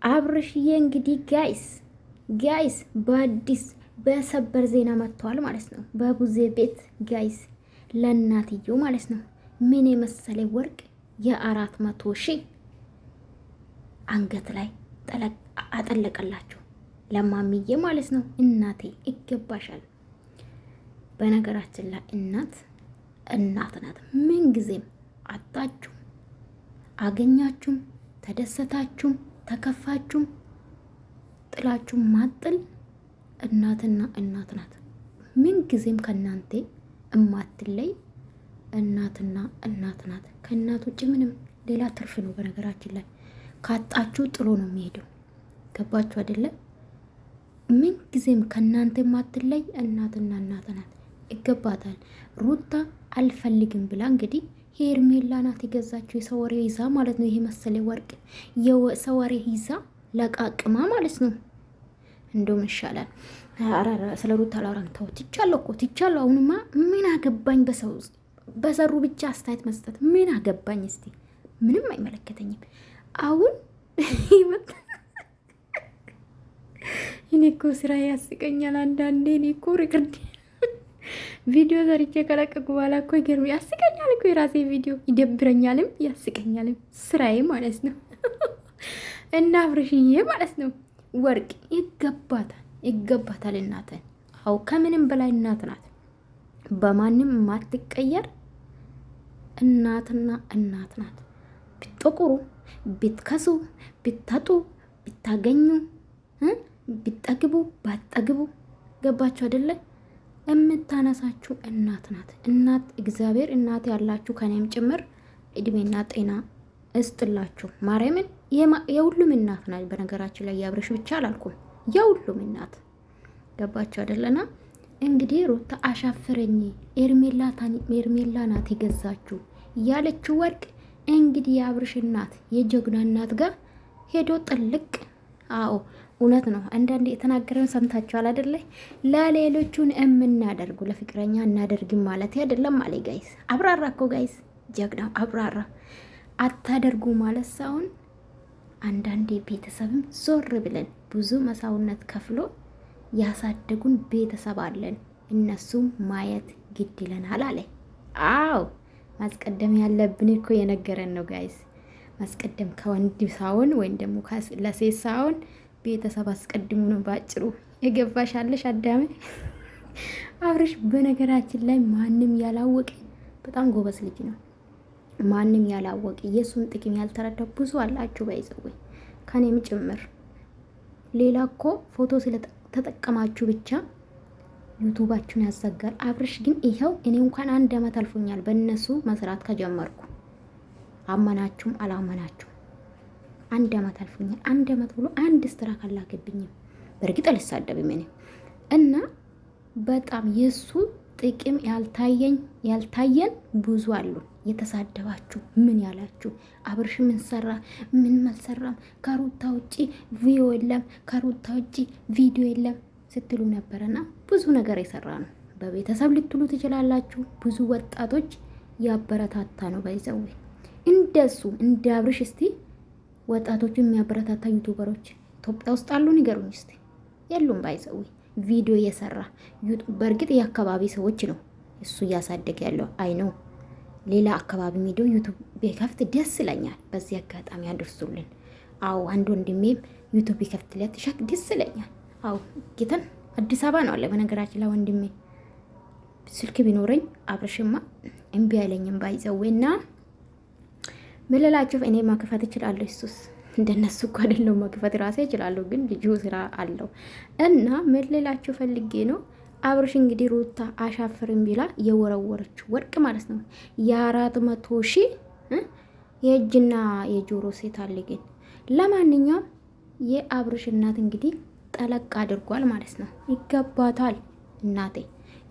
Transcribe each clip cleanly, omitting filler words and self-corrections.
አብርሽዬ እንግዲህ ጋይስ በአዲስ በሰበር ዜና መጥተዋል ማለት ነው። በቡዜ ቤት ጋይስ ለእናትየው ማለት ነው ምን የመሰለ ወርቅ የ400,000 አንገት ላይ አጠለቀላቸው ለማሚዬ ማለት ነው። እናቴ ይገባሻል። በነገራችን ላይ እናት ናት። ምን ጊዜም አጣችሁም አገኛችሁም ተደሰታችሁም ተከፋችሁም ጥላችሁ ማጥል እናትና እናት ናት። ምን ጊዜም ከእናንተ እማትለይ እናትና እናት ናት። ከእናት ውጭ ምንም ሌላ ትርፍ ነው። በነገራችን ላይ ካጣችሁ ጥሎ ነው የሚሄደው። ገባችሁ አይደለ? ምን ጊዜም ከእናንተ የማትለይ እናትና እናት ናት። ይገባታል። ሩታ አልፈልግም ብላ እንግዲህ ሄርሜላ ናት የገዛችው የሰው ወሬ ይዛ ማለት ነው። ይሄ መሰለ ወርቅ የሰው ወሬ ይዛ ለቃቅማ ማለት ነው። እንደውም ይሻላል። ስለ ሩታ አላወራም። ተው ትቻለሁ እኮ ትቻለሁ። አሁንማ ምን አገባኝ? በሰሩ ብቻ አስተያየት መስጠት ምን አገባኝ? እስቲ ምንም አይመለከተኝም። አሁን እኔ እኮ ስራ ያስቀኛል አንዳንዴ። እኔ እኮ ሪከርድ ቪዲዮ ሰርቼ ከለቀቁ በኋላ እኮ ይገርም ያስቀኛል እኮ የራሴ ቪዲዮ ይደብረኛልም ያስቀኛልም ስራዬ ማለት ነው። እና አብርሽዬ ማለት ነው ወርቅ ይገባታል እናትን። አው ከምንም በላይ እናት ናት። በማንም ማትቀየር እናትና እናት ናት። ቢጠቁሩ ቢትከሱ ቢታጡ ቢታገኙ ቢጠግቡ ባጠግቡ ገባችሁ አይደለ? የምታነሳችሁ እናት ናት። እናት እግዚአብሔር እናት ያላችሁ ከኔም ጭምር እድሜና ጤና እስጥላችሁ። ማርያምን የሁሉም እናት ናት። በነገራችን ላይ የአብርሽ ብቻ አላልኩም፣ የሁሉም እናት ገባችሁ አይደለና? እንግዲህ ሩታ አሻፈረኝ ኤርሜላ ናት የገዛችሁ ያለችው ወርቅ እንግዲህ የአብርሽ እናት የጀግና እናት ጋር ሄዶ ጥልቅ። አዎ እውነት ነው። አንዳንዴ የተናገረን ሰምታችኋል አይደለ? ለሌሎቹን የምናደርጉ ለፍቅረኛ እናደርግም ማለት አይደለም አለ ጋይስ። አብራራ እኮ ጋይስ፣ ጀግናው አብራራ። አታደርጉ ማለት ሳይሆን አንዳንዴ ቤተሰብም ዞር ብለን ብዙ መስዋዕትነት ከፍሎ ያሳደጉን ቤተሰብ አለን፣ እነሱም ማየት ግድ ይለናል አለ። አዎ ማስቀደም ያለብን እኮ የነገረን ነው ጋይስ። ማስቀደም ከወንድ ሳይሆን ወይም ደግሞ ለሴት ሳይሆን ቤተሰብ አስቀድሙ ነው ባጭሩ። የገባሻለሽ አዳሜ? አብርሽ በነገራችን ላይ ማንም ያላወቀ በጣም ጎበዝ ልጅ ነው። ማንም ያላወቀ የሱን ጥቅም ያልተረዳ ብዙ አላችሁ ባይዘው ከኔም ጭምር። ሌላ እኮ ፎቶ ስለተጠቀማችሁ ብቻ ዩቱባችሁን ያዘጋል። አብርሽ ግን ይኸው እኔ እንኳን 1 አመት አልፎኛል በእነሱ መስራት ከጀመርኩ። አመናችሁም አላመናችሁም 1 አመት አልፎኛል። 1 አመት ብሎ አንድ ስትራ ካላገብኝም በእርግጥ አልሳደብም እኔ እና በጣም የሱ ጥቅም ያልታየን ብዙ አሉ። የተሳደባችሁ ምን ያላችሁ አብርሽ ምን ሰራ ምን መልሰራም ከሩታ ውጪ ቪዲዮ የለም ከሩታ ውጪ ቪዲዮ የለም ስትሉ ነበርና ብዙ ነገር የሰራ ነው። በቤተሰብ ልትሉ ትችላላችሁ። ብዙ ወጣቶች ያበረታታ ነው ባይዘው እንደሱ እንደ አብርሽ። እስቲ ወጣቶቹ የሚያበረታታ ዩቲዩበሮች ኢትዮጵያ ውስጥ አሉ? ንገሩኝ እስቲ። የሉም ባይዘው ቪዲዮ እየሰራ በእርግጥ የአካባቢ ሰዎች ነው እሱ እያሳደገ ያለው አይ ነው። ሌላ አካባቢ ቪዲዮ ዩቲዩብ ቢከፍት ደስ ይለኛል። በዚህ አጋጣሚ አድርሱልን። አው አንድ ወንድሜም ዩቲዩብ ቢከፍትለት ሸክ ደስ ይለኛል። አው ጌታን አዲስ አበባ ነው አለ። በነገራችን ላይ ወንድሜ ስልክ ቢኖረኝ አብርሽማ እምቢ አይለኝም ባይዘውና ምልላችሁ እኔ ማክፈት እችላለሁ። እሱስ እንደነሱ እኮ አይደለም ማክፈት ራሴ እችላለሁ፣ ግን ልጁ ስራ አለው እና ምልላችሁ ፈልጌ ነው። አብርሽ እንግዲህ ሩታ አሻፍርም ቢላ የወረወረችው ወርቅ ማለት ነው 400,000 የእጅና የጆሮ ሴት አለ። ግን ለማንኛውም የአብርሽ እናት እንግዲህ ጠለቅ አድርጓል ማለት ነው። ይገባታል እናቴ።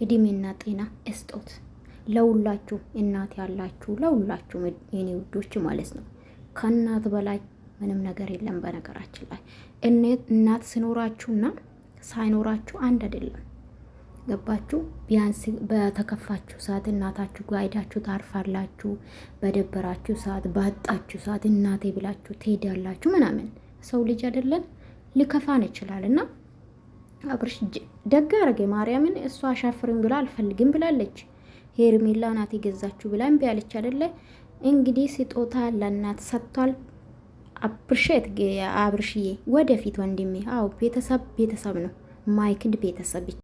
እድሜና ጤና እስጦት ለሁላችሁ። እናት ያላችሁ ለሁላችሁ የኔ ውዶች ማለት ነው። ከእናት በላይ ምንም ነገር የለም። በነገራችን ላይ እናት ሲኖራችሁና ሳይኖራችሁ አንድ አይደለም። ገባችሁ? ቢያንስ በተከፋችሁ ሰዓት እናታችሁ ጋር ሄዳችሁ ታርፋላችሁ። በደበራችሁ ሰዓት ባጣችሁ ሰዓት እናቴ ብላችሁ ትሄዳላችሁ ምናምን። ሰው ልጅ አይደለን ሊከፋን ይችላል። እና አብርሽ ደግ አረገ። ማርያምን እሷ አሻፍርም ብላ አልፈልግም ብላለች። ሄርሜላ ናት የገዛችሁ ብላ እምቢ አለች አይደለ? እንግዲህ ስጦታ ለእናት ሰጥቷል። አፕሪሼት አብርሽዬ፣ ወደፊት ወንድሜ። አዎ ቤተሰብ ቤተሰብ ነው፣ ማይክድ ቤተሰብ